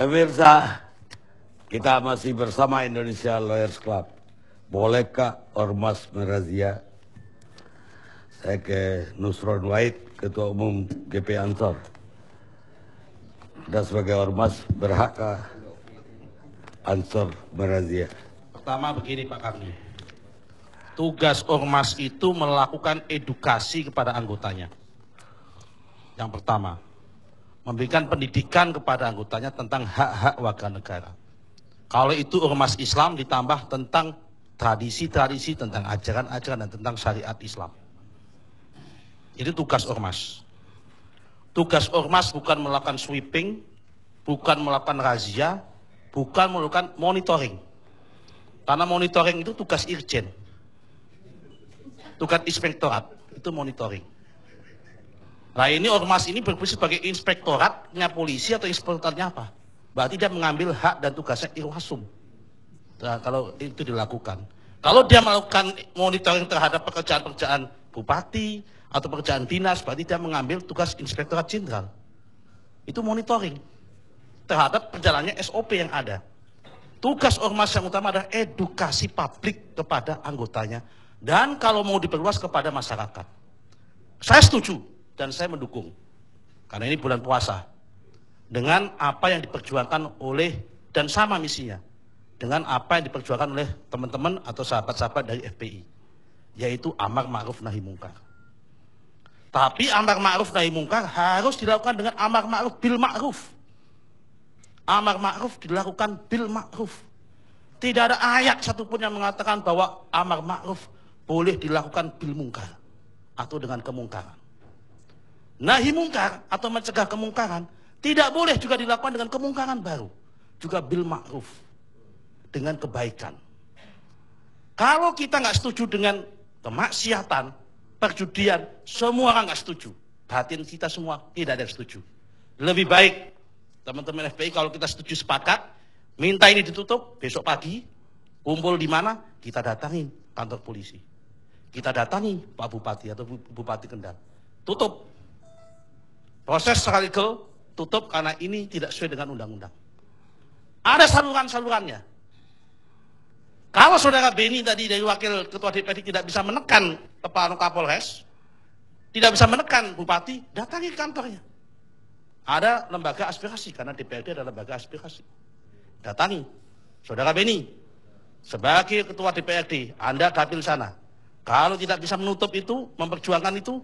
Pemirsa, kita masih bersama Indonesia Lawyers Club. Bolehkah ormas merazia? Saya ke Nusron Wahid, Ketua Umum GP Ansor. Dan sebagai ormas, berhakkah Ansor merazia? Pertama begini Pak Karni, tugas ormas itu melakukan edukasi kepada anggotanya. Yang pertama, memberikan pendidikan kepada anggotanya tentang hak-hak warga negara. Kalau itu ormas Islam ditambah tentang tradisi-tradisi, tentang ajaran-ajaran dan tentang syariat Islam. Itu tugas ormas. Tugas ormas bukan melakukan sweeping, bukan melakukan razia, bukan melakukan monitoring. Karena monitoring itu tugas irjen. Tugas inspektorat, itu monitoring. Nah ini ormas ini berfungsi sebagai inspektoratnya polisi atau inspektoratnya apa? Berarti dia mengambil hak dan tugasnya irwasum. Nah, kalau itu dilakukan. Kalau dia melakukan monitoring terhadap pekerjaan-pekerjaan bupati atau pekerjaan dinas, berarti dia mengambil tugas inspektorat jenderal. Itu monitoring terhadap perjalanannya SOP yang ada. Tugas ormas yang utama adalah edukasi publik kepada anggotanya. Dan kalau mau diperluas kepada masyarakat. Saya setuju. Dan saya mendukung, karena ini bulan puasa, dengan apa yang diperjuangkan oleh, dan sama misinya, dengan apa yang diperjuangkan oleh teman-teman atau sahabat-sahabat dari FPI, yaitu amar ma'ruf nahi mungkar. Tapi amar ma'ruf nahi mungkar harus dilakukan dengan amar ma'ruf bil ma'ruf. Amar ma'ruf dilakukan bil ma'ruf. Tidak ada ayat satupun yang mengatakan bahwa amar ma'ruf boleh dilakukan bil mungkar, atau dengan kemungkaran. Nahi mungkar atau mencegah kemungkaran tidak boleh juga dilakukan dengan kemungkaran baru, juga bil ma'ruf, dengan kebaikan. Kalau kita nggak setuju dengan kemaksiatan, perjudian, semua orang nggak setuju. Batin kita semua tidak ada yang setuju. Lebih baik teman-teman FPI kalau kita setuju sepakat, minta ini ditutup, besok pagi kumpul di mana, kita datangin kantor polisi, kita datangi Pak Bupati atau Bupati Kendal, tutup. Proses secara legal tutup karena ini tidak sesuai dengan undang-undang. Ada saluran-salurannya. Kalau saudara Beni tadi dari wakil ketua DPD tidak bisa menekan Kepala Kapolres, tidak bisa menekan Bupati, datangi kantornya. Ada lembaga aspirasi karena DPRD adalah lembaga aspirasi. Datangi saudara Beni sebagai ketua DPRD, Anda dapil sana. Kalau tidak bisa menutup itu, memperjuangkan itu,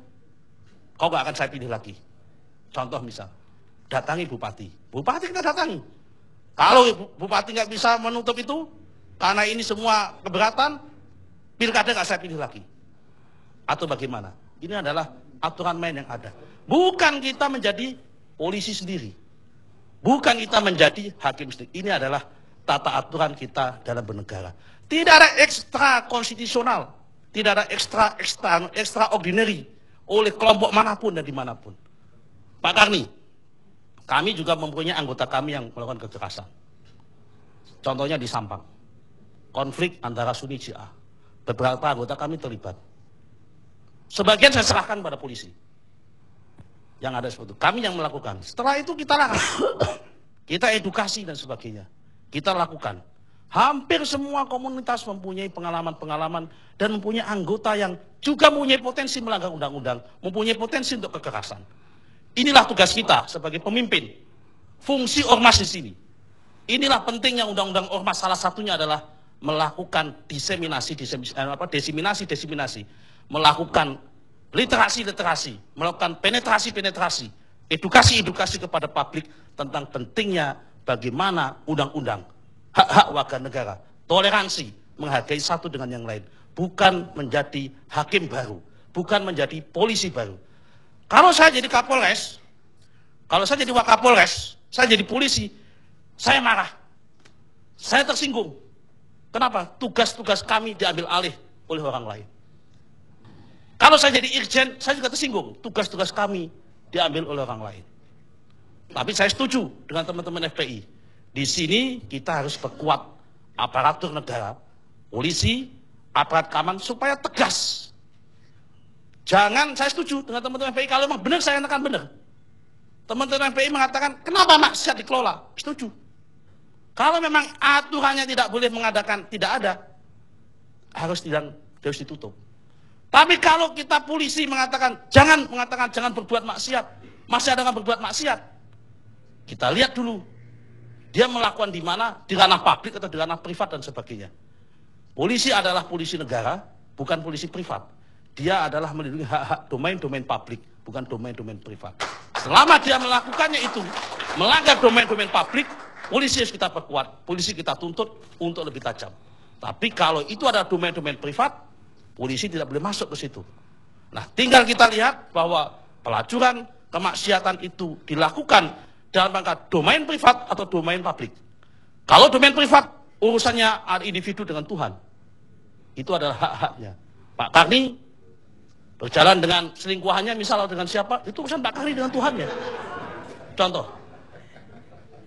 kau nggak akan saya pilih lagi. Contoh misal, datangi Bupati. Bupati kita datangi. Kalau Bupati nggak bisa menutup itu, karena ini semua keberatan, pilkada nggak saya pilih lagi. Atau bagaimana? Ini adalah aturan main yang ada. Bukan kita menjadi polisi sendiri. Bukan kita menjadi hakim sendiri. Ini adalah tata aturan kita dalam bernegara. Tidak ada ekstra konstitusional. Tidak ada extraordinary oleh kelompok manapun dan dimanapun. Pak Karni, kami juga mempunyai anggota kami yang melakukan kekerasan. Contohnya di Sampang, konflik antara Sunni Syiah. Beberapa anggota kami terlibat. Sebagian saya serahkan pada polisi. Yang ada seperti itu. Kami yang melakukan. Setelah itu kita larang. Kita edukasi dan sebagainya. Kita lakukan. Hampir semua komunitas mempunyai pengalaman-pengalaman dan mempunyai anggota yang juga mempunyai potensi melanggar undang-undang, mempunyai potensi untuk kekerasan. Inilah tugas kita sebagai pemimpin. Fungsi ormas di sini. Inilah pentingnya undang-undang ormas. Salah satunya adalah melakukan diseminasi, melakukan literasi, melakukan penetrasi, edukasi kepada publik tentang pentingnya bagaimana undang-undang, hak-hak warga negara, toleransi, menghargai satu dengan yang lain. Bukan menjadi hakim baru, bukan menjadi polisi baru. Kalau saya jadi Kapolres, kalau saya jadi Wakapolres, saya jadi polisi, saya marah. Saya tersinggung. Kenapa? Tugas-tugas kami diambil alih oleh orang lain. Kalau saya jadi Irjen, saya juga tersinggung. Tugas-tugas kami diambil oleh orang lain. Tapi saya setuju dengan teman-teman FPI. Di sini kita harus perkuat aparatur negara, polisi, aparat keamanan supaya tegas. Jangan, saya setuju dengan teman-teman FPI, kalau memang benar saya katakan benar. Teman-teman FPI mengatakan, kenapa maksiat dikelola? Setuju. Kalau memang aturannya tidak boleh mengadakan, tidak ada, harus ditutup. Tapi kalau kita polisi mengatakan jangan berbuat maksiat, masih ada yang berbuat maksiat, kita lihat dulu dia melakukan di mana, di ranah publik atau di ranah privat dan sebagainya. Polisi adalah polisi negara, bukan polisi privat. Dia adalah melindungi hak-hak domain-domain publik, bukan domain-domain privat. Selama dia melakukannya itu, melanggar domain-domain publik, polisi harus kita perkuat, polisi kita tuntut untuk lebih tajam. Tapi kalau itu adalah domain-domain privat, polisi tidak boleh masuk ke situ. Nah, tinggal kita lihat bahwa pelacuran, kemaksiatan itu dilakukan dalam rangka domain privat atau domain publik. Kalau domain privat, urusannya individu dengan Tuhan. Itu adalah hak-haknya. Pak Karni berjalan dengan selingkuhannya, misalnya dengan siapa, itu urusan Pak Karni dengan Tuhannya. Contoh,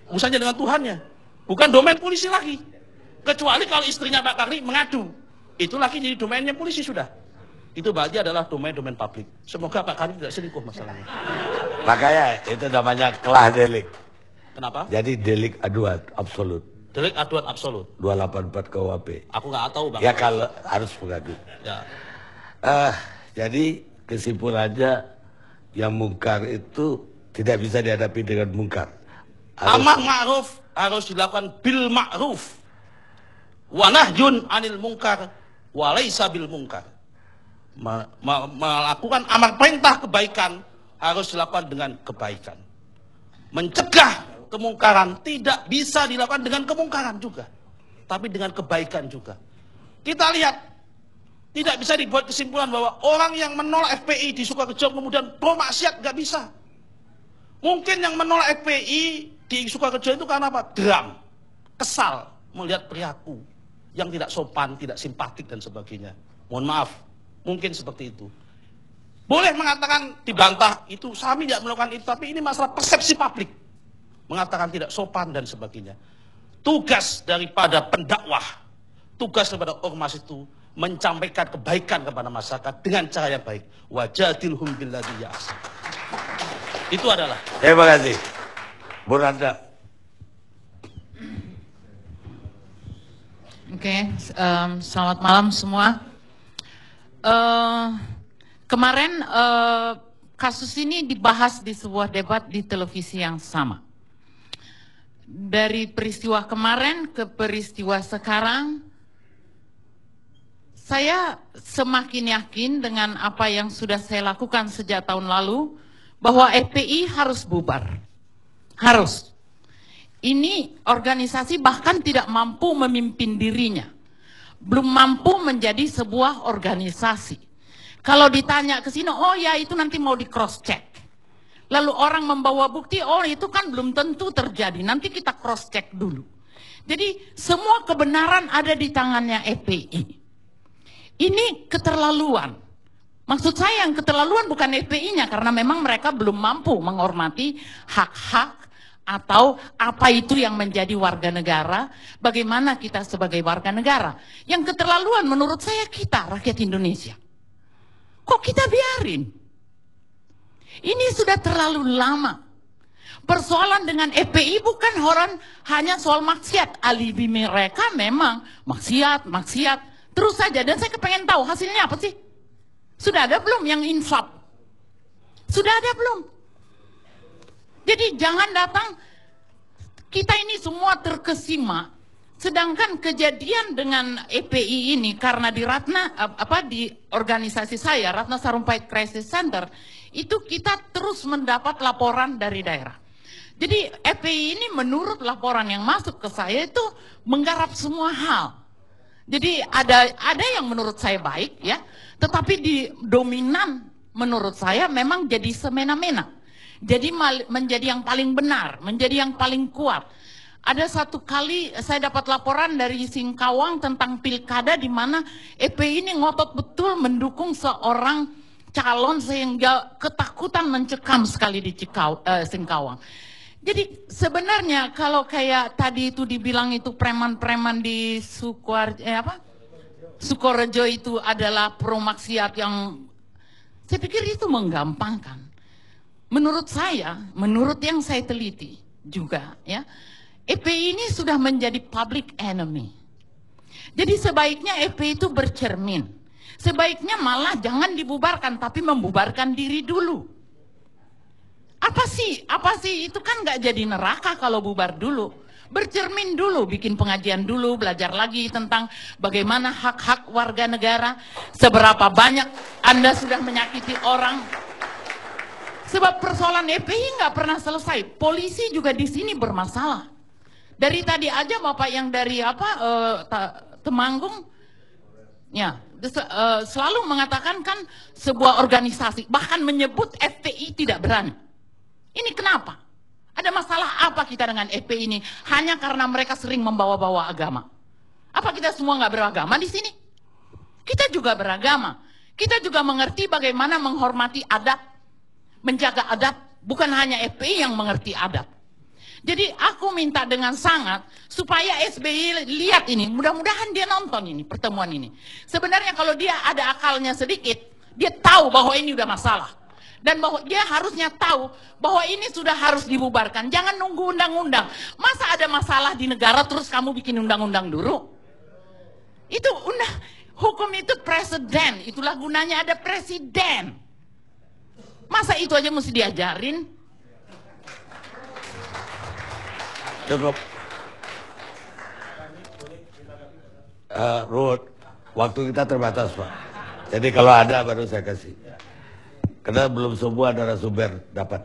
urusannya dengan Tuhannya, bukan domain polisi lagi. Kecuali kalau istrinya Pak Karni mengadu, itu lagi jadi domainnya polisi sudah. Itu berarti adalah domain-domain publik. Semoga Pak Karni tidak selingkuh masalahnya. Makanya itu namanya kelah delik. Kenapa? Jadi delik aduan absolut. Delik aduan absolut. 284 KUHP. Aku nggak tahu Bang. Ya kalau harus mengadu. Ya. Jadi kesimpulannya yang mungkar itu tidak bisa dihadapi dengan mungkar. Amar ma'ruf harus dilakukan bil ma'ruf. Wa nahyun anil mungkar wa laisa bil mungkar. Melakukan amar perintah kebaikan harus dilakukan dengan kebaikan. Mencegah kemungkaran tidak bisa dilakukan dengan kemungkaran juga, tapi dengan kebaikan juga. Kita lihat, tidak bisa dibuat kesimpulan bahwa orang yang menolak FPI di Sukoharjo kemudian pro maksiat, nggak bisa. Mungkin yang menolak FPI di Sukoharjo itu karena apa? Geram, kesal melihat perilaku yang tidak sopan, tidak simpatik dan sebagainya. Mohon maaf, mungkin seperti itu. Boleh mengatakan dibantah itu, kami tidak melakukan itu, tapi ini masalah persepsi publik. Mengatakan tidak sopan dan sebagainya. Tugas daripada pendakwah, tugas daripada ormas itu menyampaikan kebaikan kepada masyarakat dengan cara yang baik. Wajadilhum billadzi ahsan. Itu adalah. Terima kasih. Bu Randa. Oke, selamat malam semua. Kemarin kasus ini dibahas di sebuah debat di televisi yang sama. Dari peristiwa kemarin ke peristiwa sekarang, saya semakin yakin dengan apa yang sudah saya lakukan sejak tahun lalu, bahwa FPI harus bubar. Harus. Ini organisasi bahkan tidak mampu memimpin dirinya. Belum mampu menjadi sebuah organisasi. Kalau ditanya ke sini, oh ya itu nanti mau di cross check. Lalu orang membawa bukti, oh itu kan belum tentu terjadi, nanti kita cross check dulu. Jadi semua kebenaran ada di tangannya FPI. Ini keterlaluan. Maksud saya yang keterlaluan bukan FPI-nya, karena memang mereka belum mampu menghormati hak-hak atau apa itu yang menjadi warga negara, bagaimana kita sebagai warga negara. Yang keterlaluan menurut saya kita, rakyat Indonesia. Kok kita biarin? Ini sudah terlalu lama. Persoalan dengan FPI bukan hanya soal maksiat. Alibi mereka memang maksiat. Terus saja. Dan saya kepengen tahu hasilnya apa sih? Sudah ada belum yang insaf? Sudah ada belum? Jadi jangan datang, kita ini semua terkesima. Sedangkan kejadian dengan FPI ini karena di di organisasi saya, Ratna Sarumpait Crisis Center, itu kita terus mendapat laporan dari daerah. Jadi FPI ini menurut laporan yang masuk ke saya itu menggarap semua hal. Jadi ada yang menurut saya baik ya, tetapi di dominan menurut saya memang jadi semena-mena. Jadi menjadi yang paling benar, menjadi yang paling kuat. Ada satu kali saya dapat laporan dari Singkawang tentang pilkada di mana FPI ini ngotot betul mendukung seorang calon sehingga ketakutan mencekam sekali di Singkawang. Jadi sebenarnya kalau kayak tadi itu dibilang itu preman-preman di Sukoharjo itu adalah pro maksiat yang saya pikir itu menggampangkan. Menurut saya, menurut yang saya teliti juga ya, FPI ini sudah menjadi public enemy. Jadi sebaiknya FPI itu bercermin. Sebaiknya malah jangan dibubarkan, tapi membubarkan diri dulu. Apa sih? Itu kan nggak jadi neraka kalau bubar dulu. Bercermin dulu, bikin pengajian dulu, belajar lagi tentang bagaimana hak-hak warga negara, seberapa banyak Anda sudah menyakiti orang. Sebab persoalan FPI nggak pernah selesai. Polisi juga di sini bermasalah. Dari tadi aja Bapak yang dari Temanggung, ya selalu mengatakan kan sebuah organisasi, bahkan menyebut FPI tidak berani. Ini kenapa? Ada masalah apa kita dengan FPI ini? Hanya karena mereka sering membawa-bawa agama. Apa kita semua nggak beragama di sini? Kita juga beragama. Kita juga mengerti bagaimana menghormati adat, menjaga adat. Bukan hanya FPI yang mengerti adat. Jadi aku minta dengan sangat supaya SBY lihat ini. Mudah-mudahan dia nonton ini, pertemuan ini. Sebenarnya kalau dia ada akalnya sedikit, dia tahu bahwa ini udah masalah. Dan bahwa dia harusnya tahu bahwa ini sudah harus dibubarkan. Jangan nunggu undang-undang. Masa ada masalah di negara terus kamu bikin undang-undang dulu? Itu hukum itu presiden. Itulah gunanya ada presiden. Masa itu aja mesti diajarin? Cukup. Ruth, waktu kita terbatas Pak. Jadi kalau ada baru saya kasih. Karena belum semua narasumber dapat.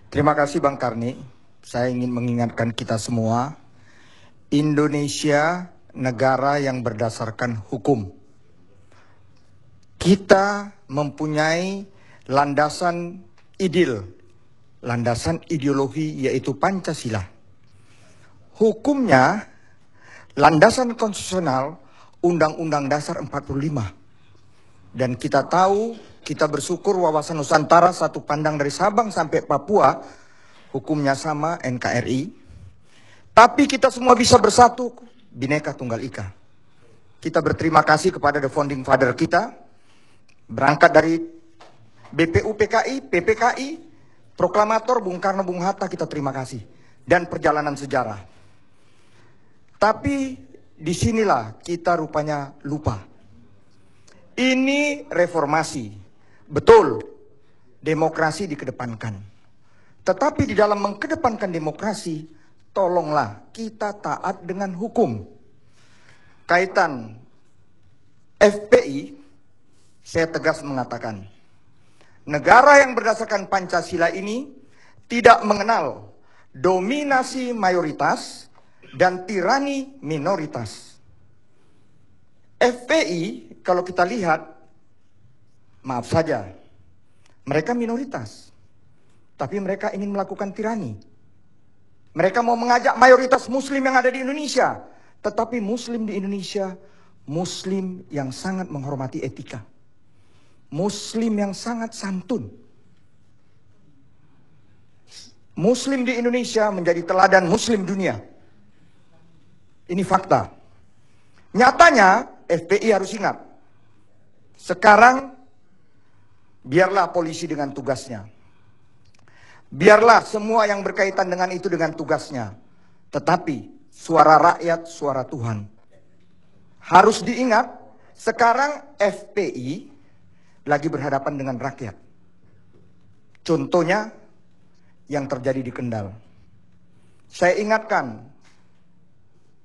Terima kasih Bang Karni. Saya ingin mengingatkan kita semua, Indonesia negara yang berdasarkan hukum. Kita mempunyai landasan landasan ideologi yaitu Pancasila. Hukumnya, landasan konstitusional Undang-Undang Dasar 45. Dan kita tahu, kita bersyukur wawasan Nusantara satu pandang dari Sabang sampai Papua, hukumnya sama NKRI. Tapi kita semua bisa bersatu, Bhinneka Tunggal Ika. Kita berterima kasih kepada the founding father kita, berangkat dari BPU PKI, PPKI, proklamator Bung Karno Bung Hatta, kita terima kasih. Dan perjalanan sejarah. Tapi disinilah kita rupanya lupa. Ini reformasi. Betul, demokrasi dikedepankan. Tetapi di dalam mengkedepankan demokrasi, tolonglah kita taat dengan hukum. Kaitan FPI, saya tegas mengatakan, negara yang berdasarkan Pancasila ini tidak mengenal dominasi mayoritas dan tirani minoritas. FPI kalau kita lihat, maaf saja, mereka minoritas, tapi mereka ingin melakukan tirani. Mereka mau mengajak mayoritas muslim yang ada di Indonesia, tetapi muslim di Indonesia, muslim yang sangat menghormati etika, muslim yang sangat santun. Muslim di Indonesia menjadi teladan muslim dunia. Ini fakta. Nyatanya FPI harus ingat, sekarang biarlah polisi dengan tugasnya. Biarlah semua yang berkaitan dengan itu dengan tugasnya. Tetapi suara rakyat, suara Tuhan. Harus diingat, sekarang FPI lagi berhadapan dengan rakyat. Contohnya yang terjadi di Kendal. Saya ingatkan,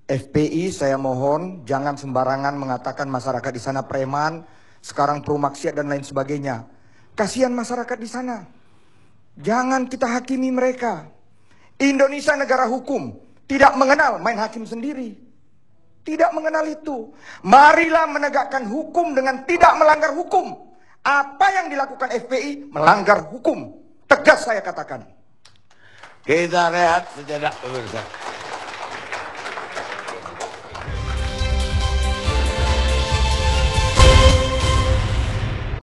FPI saya mohon jangan sembarangan mengatakan masyarakat di sana preman, sekarang pro maksiat dan lain sebagainya. Kasihan masyarakat di sana. Jangan kita hakimi mereka. Indonesia negara hukum, tidak mengenal main hakim sendiri. Tidak mengenal itu. Marilah menegakkan hukum dengan tidak melanggar hukum. Apa yang dilakukan FPI melanggar hukum. Tegas saya katakan. Kita rehat sejenak pemirsa.